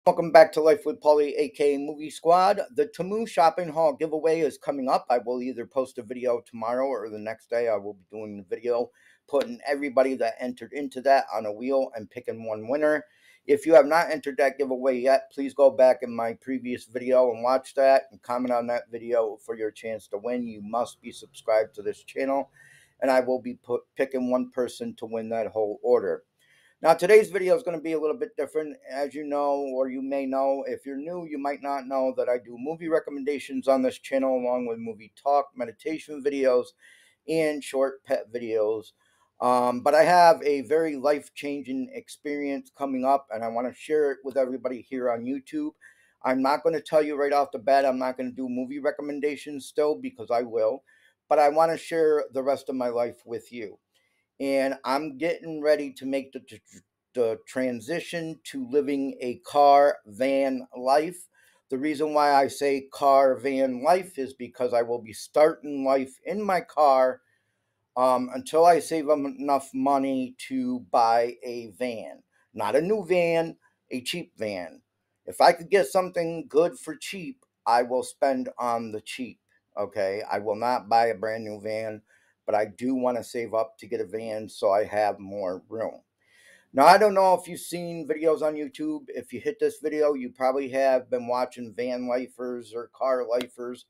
Welcome back to Life with Paulie, aka Movie Squad. The Temu shopping haul giveaway is coming up. I will either post a video tomorrow or the next day. I will be doing the video, putting everybody that entered into that on a wheel and picking one winner. If you have not entered that giveaway yet, please go back in my previous video and watch that and comment on that video for your chance to win. You must be subscribed to this channel, and I will be picking one person to win that whole order. Now, today's video is going to be a little bit different. As you know, or you may know, if you're new, you might not know that I do movie recommendations on this channel, along with movie talk, meditation videos, and short pet videos. But I have a very life-changing experience coming up, and I want to share it with everybody here on YouTube. I'm not going to tell you right off the bat, I'm not going to do movie recommendations still, because I will, but I want to share the rest of my life with you. And I'm getting ready to make the transition to living a car van life. The reason why I say car van life is because I will be starting life in my car until I save enough money to buy a van. Not a new van, a cheap van. If I could get something good for cheap, I will spend on the cheap. Okay, I will not buy a brand new van, but I do want to save up to get a van so I have more room. Now, I don't know if you've seen videos on YouTube. If you hit this video, you probably have been watching van lifers or car lifers.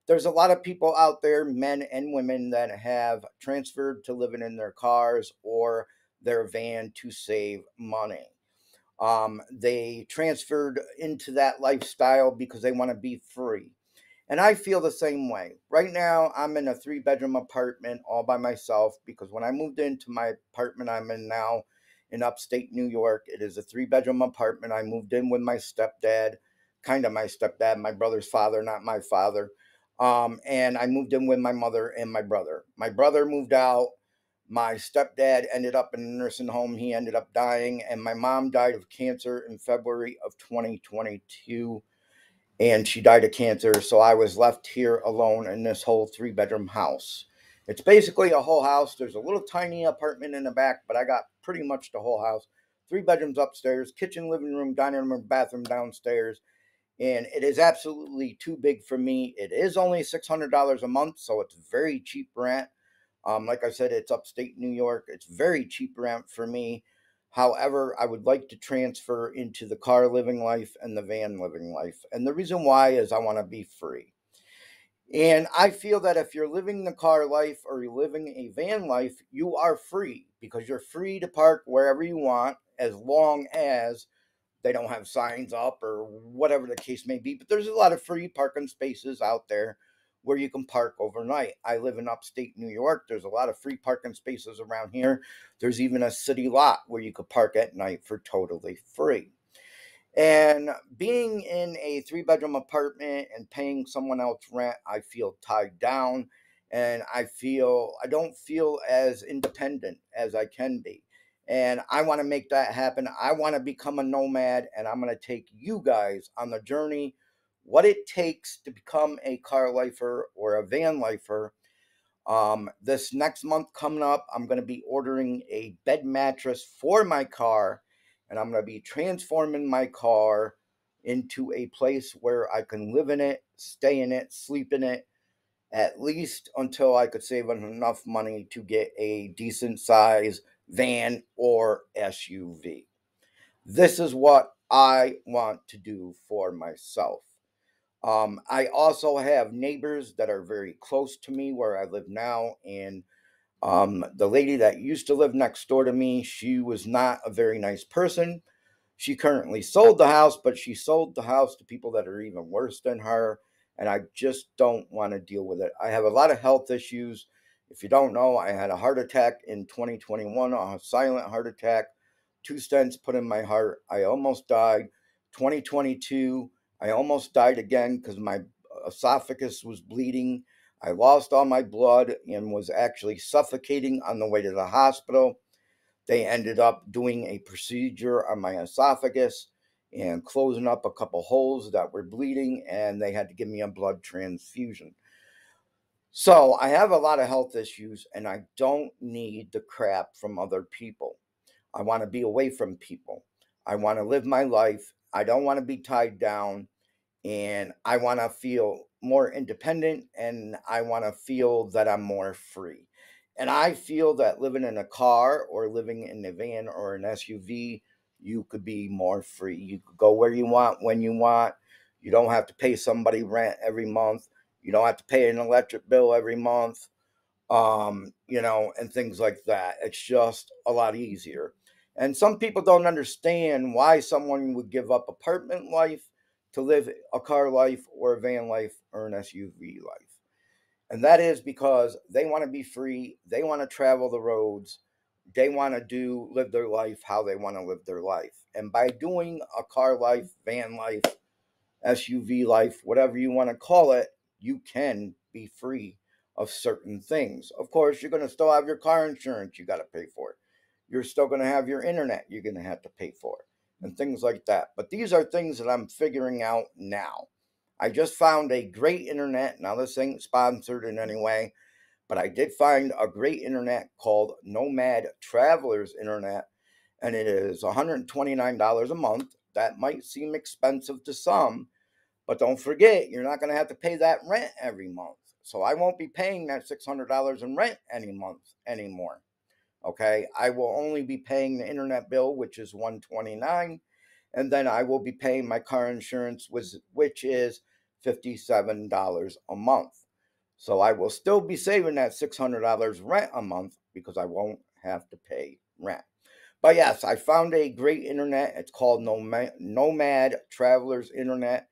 There's a lot of people out there, men and women, that have transferred to living in their cars or their van to save money. They transferred into that lifestyle because they want to be free. And I feel the same way. Right now, I'm in a 3-bedroom apartment all by myself because when I moved into my apartment I'm in now in upstate New York, it is a 3-bedroom apartment. I moved in with my stepdad, kind of my stepdad, my brother's father, not my father. And I moved in with my mother and my brother. My brother moved out. My stepdad ended up in a nursing home. He ended up dying. And my mom died of cancer in February of 2022. And she died of cancer. So I was left here alone in this whole 3-bedroom house. It's basically a whole house. There's a little tiny apartment in the back, but I got pretty much the whole house. 3 bedrooms upstairs, kitchen, living room, dining room, bathroom downstairs. And it is absolutely too big for me. It is only $600 a month, so it's very cheap rent. Like I said, it's upstate New York. It's very cheap rent for me. However, I would like to transfer into the car living life and the van living life. And the reason why is I want to be free. And I feel that if you're living the car life or you're living a van life, you are free because you're free to park wherever you want as long as they don't have signs up or whatever the case may be. But there's a lot of free parking spaces out there where you can park overnight. I live in upstate New York. There's a lot of free parking spaces around here. There's even a city lot where you could park at night for totally free. And being in a 3-bedroom apartment and paying someone else rent, I feel tied down and I don't feel as independent as I can be. And I want to make that happen. I want to become a nomad, and I'm going to take you guys on the journey, what it takes to become a car lifer or a van lifer. This next month coming up, I'm going to be ordering a bed mattress for my car, and I'm going to be transforming my car into a place where I can live in it, stay in it, sleep in it, at least until I could save enough money to get a decent size van or SUV. This is what I want to do for myself. I also have neighbors that are very close to me where I live now, and the lady that used to live next door to me, she was not a very nice person. She currently sold the house, but she sold the house to people that are even worse than her, and I just don't want to deal with it. I have a lot of health issues. If you don't know, I had a heart attack in 2021, a silent heart attack, 2 stents put in my heart. I almost died. 2022, I almost died again because my esophagus was bleeding. I lost all my blood and was actually suffocating on the way to the hospital. They ended up doing a procedure on my esophagus and closing up a couple holes that were bleeding, and they had to give me a blood transfusion. So I have a lot of health issues, and I don't need the crap from other people. I want to be away from people. I want to live my life. I don't want to be tied down, and I want to feel more independent, and I want to feel that I'm more free. And I feel that living in a car or living in a van or an SUV, you could be more free. You could go where you want, when you want. You don't have to pay somebody rent every month. You don't have to pay an electric bill every month, and things like that. It's just a lot easier. And some people don't understand why someone would give up apartment life to live a car life or a van life or an SUV life. And that is because they want to be free, they want to travel the roads, they want to live their life how they want to live their life. And by doing a car life, van life, SUV life, whatever you want to call it, you can be free of certain things. Of course, you're going to still have your car insurance you got to pay for. You're still going to have your internet you're going to have to pay for, and things like that. But these are things that I'm figuring out now. I just found a great internet. Now, this ain't sponsored in any way, but I did find a great internet called Nomad Travelers Internet, and it is $129 a month. That might seem expensive to some, but don't forget, you're not going to have to pay that rent every month. So I won't be paying that $600 in rent any month anymore. Okay, I will only be paying the internet bill, which is $129, and then I will be paying my car insurance, which is $57 a month. So I will still be saving that $600 rent a month because I won't have to pay rent. But yes, I found a great internet. It's called Nomad Travelers Internet,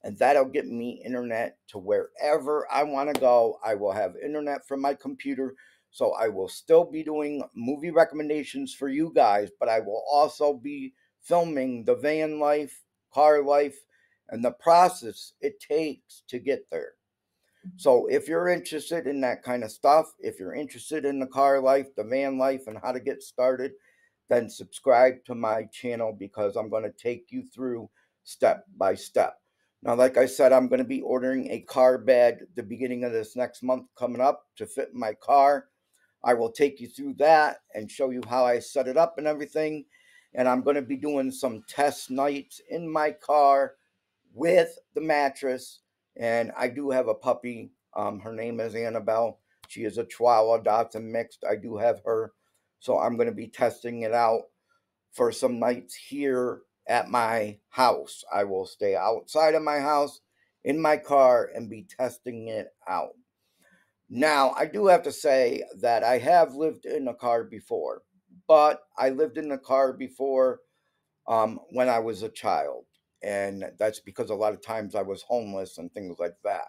and that'll get me internet to wherever I want to go. I will have internet from my computer, so I will still be doing movie recommendations for you guys, but I will also be filming the van life, car life, and the process it takes to get there. So if you're interested in that kind of stuff, if you're interested in the car life, the van life, and how to get started, then subscribe to my channel because I'm going to take you through step by step. Now, like I said, I'm going to be ordering a car bed the beginning of this next month coming up to fit my car. I will take you through that and show you how I set it up and everything. And I'm going to be doing some test nights in my car with the mattress. And I do have a puppy. Her name is Annabelle. She is a Chihuahua Dachshund mixed. I do have her. So I'm going to be testing it out for some nights here at my house. I will stay outside of my house in my car and be testing it out. Now, I do have to say that I have lived in a car before, but I lived in a car before when I was a child. And that's because a lot of times I was homeless and things like that.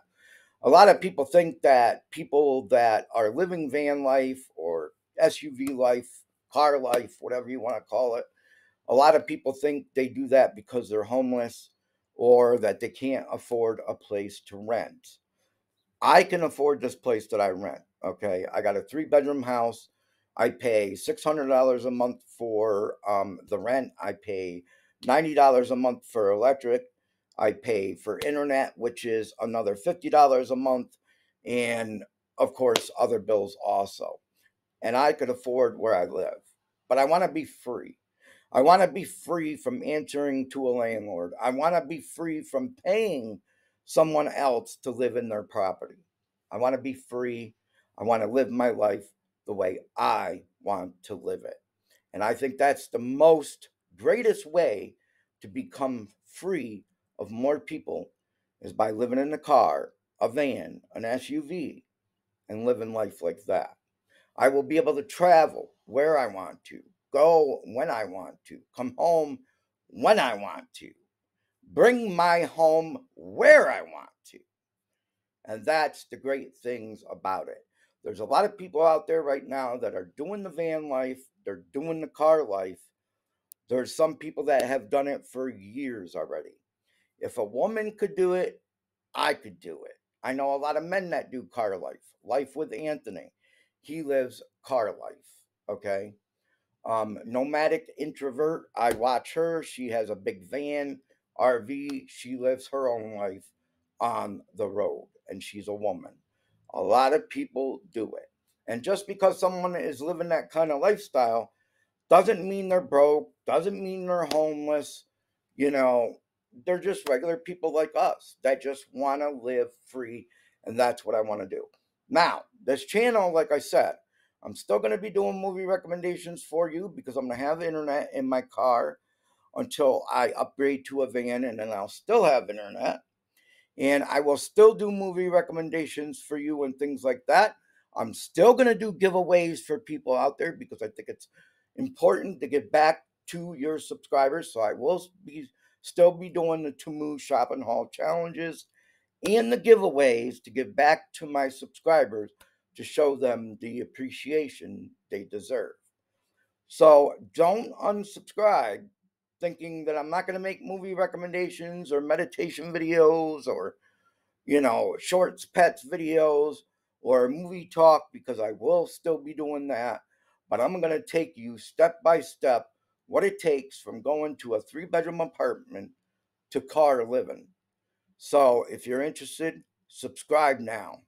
A lot of people think that people that are living van life or SUV life, car life, whatever you want to call it, a lot of people think they do that because they're homeless or that they can't afford a place to rent. I can afford this place that I rent. Okay. I got a 3-bedroom house. I pay $600 a month for the rent. I pay $90 a month for electric. I pay for internet, which is another $50 a month. And of course, other bills also. And I could afford where I live. But I want to be free. I want to be free from answering to a landlord. I want to be free from paying someone else to live in their property. I want to be free. I want to live my life the way I want to live it. And I think that's the most greatest way to become free of more people is by living in a car, a van, an SUV, and living life like that. I will be able to travel where I want to, go when I want to, come home when I want to, bring my home where I want to. And that's the great things about it. There's a lot of people out there right now that are doing the van life, they're doing the car life. There's some people that have done it for years already. If a woman could do it, I could do it. I know a lot of men that do car life. Life with Anthony. He lives car life. Okay. Nomadic introvert. I watch her. She has a big van, RV. She lives her own life on the road, and she's a woman. A lot of people do it. And just because someone is living that kind of lifestyle Doesn't mean they're broke, doesn't mean they're homeless. You know, they're just regular people like us that just want to live free. And that's what I want to do. Now, this channel, like I said, I'm still going to be doing movie recommendations for you because I'm going to have internet in my car until I upgrade to a van, and then I'll still have internet. And I will still do movie recommendations for you and things like that. I'm still going to do giveaways for people out there because I think it's important to get back to your subscribers. So I will still be doing the Temu Shopping Haul challenges and the giveaways to give back to my subscribers to show them the appreciation they deserve. So don't unsubscribe thinking that I'm not going to make movie recommendations or meditation videos or, shorts, pets videos or movie talk, because I will still be doing that. But I'm going to take you step by step what it takes from going to a 3-bedroom apartment to car living. So if you're interested, subscribe now.